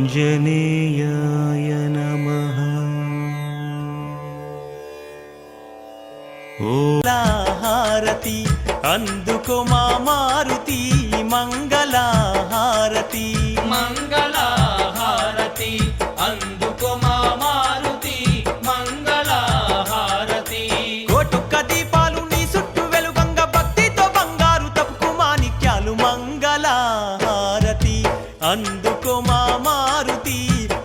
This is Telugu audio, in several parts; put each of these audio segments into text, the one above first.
ఆంజనేయాయ నమః. హారతి అందుకో మా మారుతి మంగళహారతి మంగళహారతి అందుకో మా మారుతి మంగళహారతి. కోటొక్క దీపాలు నీ చుట్టూ వెలుగంగ భక్తితో బంగారు తప్పుకు మాణిక్యాలు మంగళహారతి అందుకో మా మారుతి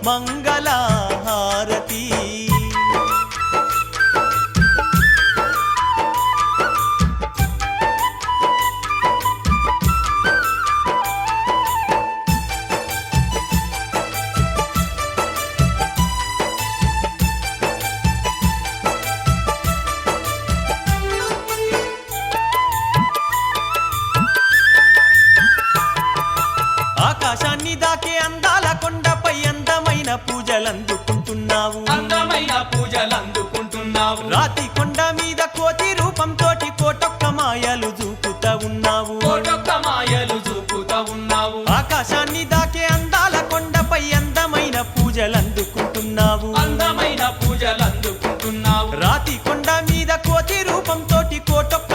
మంగళహారతి. ఆకాశాన్ని దాకే అందాల కొండపై అందమైన పూజలందుకుంటున్నావు అందమైన పూజలందుకుంటున్నావు. రాతి కొండ మీద కోతి రూపంతోటి కోటొక్క మాయలు చూపుతా ఉన్నావు కోటొక్క మాయలు చూపుతా ఉన్నావు. ఆకాశాన్ని దాకే అందాల కొండపై అందమైన పూజలందుకుంటున్నావు అందమైన పూజలందుకుంటున్నావు. రాతి కొండ మీద కోతి రూపంతోటి కోటొక్క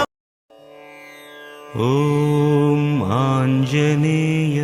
ఓం ఆంజనేయాయ